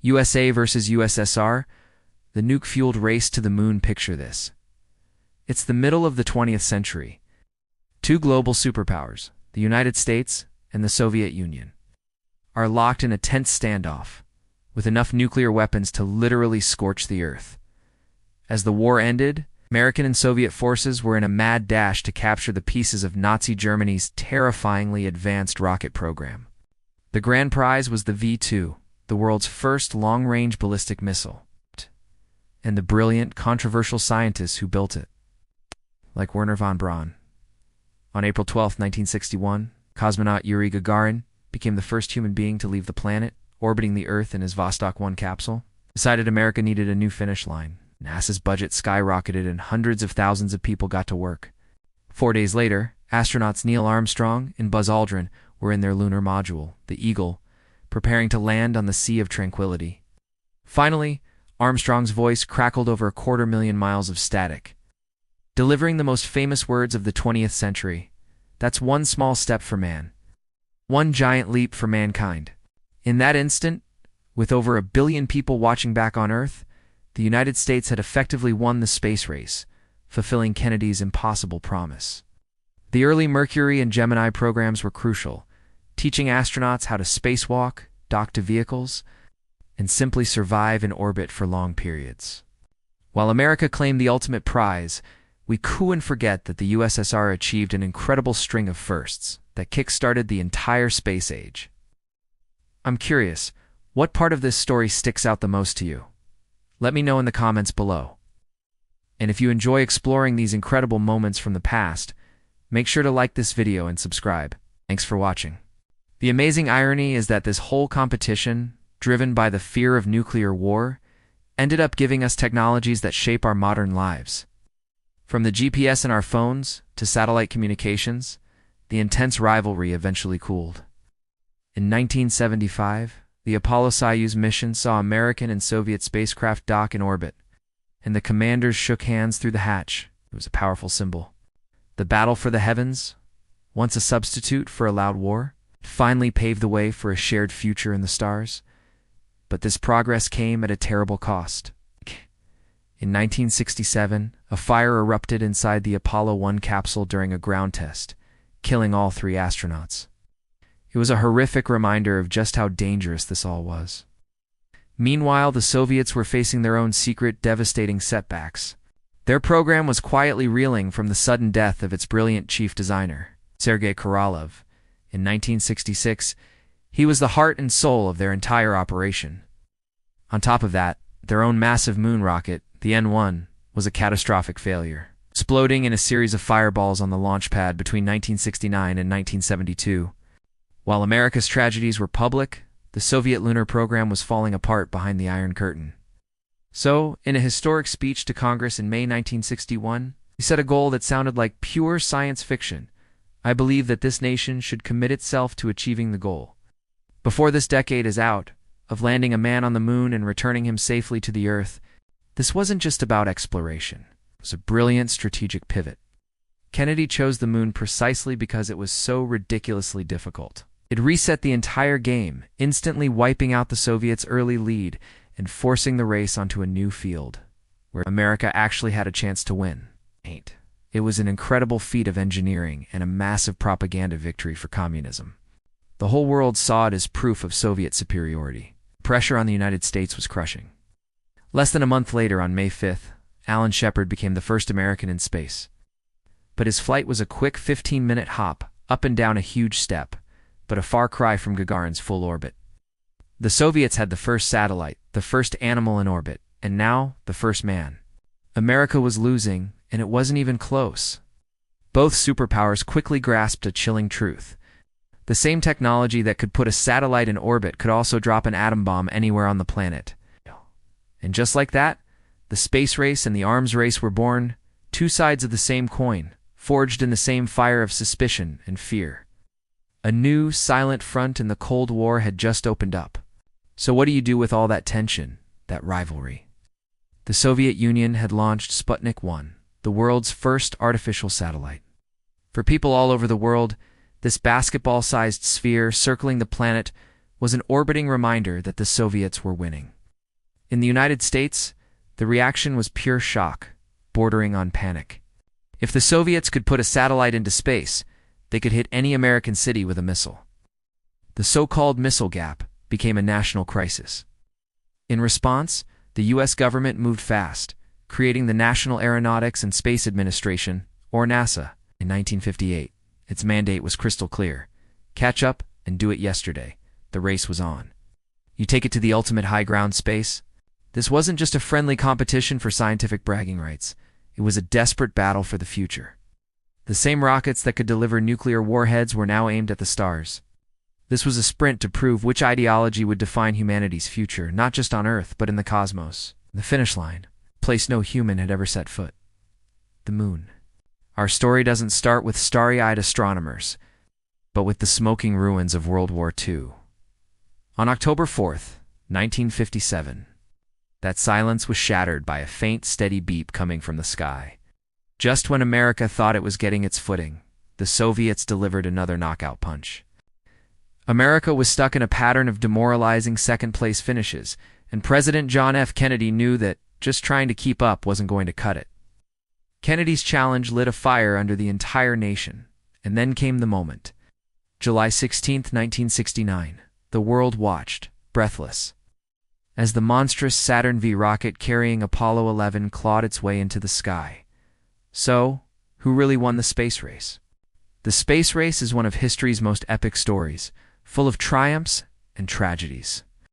USA versus USSR, the nuke-fueled race to the moon. Picture this. It's the middle of the 20th century. Two global superpowers, the United States and the Soviet Union, are locked in a tense standoff, with enough nuclear weapons to literally scorch the earth. As the war ended, American and Soviet forces were in a mad dash to capture the pieces of Nazi Germany's terrifyingly advanced rocket program. The grand prize was the V-2, the world's first long-range ballistic missile, and the brilliant, controversial scientists who built it, like Wernher von Braun. On April 12, 1961, cosmonaut Yuri Gagarin became the first human being to leave the planet, orbiting the Earth in his Vostok 1 capsule. Decided America needed a new finish line. NASA's budget skyrocketed and hundreds of thousands of people got to work. 4 days later, astronauts Neil Armstrong and Buzz Aldrin were in their lunar module, the Eagle, preparing to land on the Sea of Tranquility. Finally, Armstrong's voice crackled over 250,000 miles of static, delivering the most famous words of the 20th century. That's one small step for man, one giant leap for mankind. In that instant, with over 1 billion people watching back on Earth, the United States had effectively won the space race, fulfilling Kennedy's impossible promise. The early Mercury and Gemini programs were crucial, teaching astronauts how to spacewalk, dock to vehicles, and simply survive in orbit for long periods. While America claimed the ultimate prize, we couldn't forget that the USSR achieved an incredible string of firsts that kick-started the entire space age. I'm curious, what part of this story sticks out the most to you? Let me know in the comments below. And if you enjoy exploring these incredible moments from the past, make sure to like this video and subscribe. Thanks for watching. The amazing irony is that this whole competition, driven by the fear of nuclear war, ended up giving us technologies that shape our modern lives. From the GPS in our phones to satellite communications, the intense rivalry eventually cooled. In 1975, the Apollo-Soyuz mission saw American and Soviet spacecraft dock in orbit, and the commanders shook hands through the hatch. It was a powerful symbol. The battle for the heavens, once a substitute for a loud war, finally paved the way for a shared future in the stars. But this progress came at a terrible cost. In 1967, a fire erupted inside the Apollo 1 capsule during a ground test, killing all 3 astronauts. It was a horrific reminder of just how dangerous this all was. Meanwhile, the Soviets were facing their own secret, devastating setbacks. Their program was quietly reeling from the sudden death of its brilliant chief designer, Sergei Korolev. In 1966, he was the heart and soul of their entire operation. On top of that, their own massive moon rocket, the N-1, was a catastrophic failure, exploding in a series of fireballs on the launch pad between 1969 and 1972. While America's tragedies were public, the Soviet lunar program was falling apart behind the Iron Curtain. So, in a historic speech to Congress in May 1961, he set a goal that sounded like pure science fiction. I believe that this nation should commit itself to achieving the goal, before this decade is out, of landing a man on the moon and returning him safely to the Earth. This wasn't just about exploration. It was a brilliant strategic pivot. Kennedy chose the moon precisely because it was so ridiculously difficult. It reset the entire game, instantly wiping out the Soviets' early lead and forcing the race onto a new field, where America actually had a chance to win. It was an incredible feat of engineering and a massive propaganda victory for communism. The whole world saw it as proof of Soviet superiority. Pressure on the United States was crushing. Less than a month later, on May 5th, Alan Shepard became the first American in space. But his flight was a quick 15-minute hop up and down a huge step, but a far cry from Gagarin's full orbit. The Soviets had the first satellite, the first animal in orbit, and now the first man. America was losing, and it wasn't even close. Both superpowers quickly grasped a chilling truth. The same technology that could put a satellite in orbit could also drop an atom bomb anywhere on the planet. And just like that, the space race and the arms race were born, two sides of the same coin, forged in the same fire of suspicion and fear. A new, silent front in the Cold War had just opened up. So what do you do with all that tension, that rivalry? The Soviet Union had launched Sputnik 1, the world's first artificial satellite. For people all over the world, this basketball-sized sphere circling the planet was an orbiting reminder that the Soviets were winning. In the United States, the reaction was pure shock, bordering on panic. If the Soviets could put a satellite into space, they could hit any American city with a missile. The so-called missile gap became a national crisis. In response, the U.S. government moved fast, creating the National Aeronautics and Space Administration, or NASA, in 1958. Its mandate was crystal clear. Catch up and do it yesterday. The race was on. You take it to the ultimate high ground space? This wasn't just a friendly competition for scientific bragging rights. It was a desperate battle for the future. The same rockets that could deliver nuclear warheads were now aimed at the stars. This was a sprint to prove which ideology would define humanity's future, not just on Earth, but in the cosmos. The finish line, a place no human had ever set foot. The moon. Our story doesn't start with starry-eyed astronomers, but with the smoking ruins of World War II. On October 4th, 1957, that silence was shattered by a faint, steady beep coming from the sky. Just when America thought it was getting its footing, the Soviets delivered another knockout punch. America was stuck in a pattern of demoralizing second-place finishes, and President John F. Kennedy knew that just trying to keep up wasn't going to cut it. Kennedy's challenge lit a fire under the entire nation, and then came the moment. July 16, 1969. The world watched, breathless, as the monstrous Saturn V rocket carrying Apollo 11 clawed its way into the sky. So, who really won the space race? The space race is one of history's most epic stories, full of triumphs and tragedies.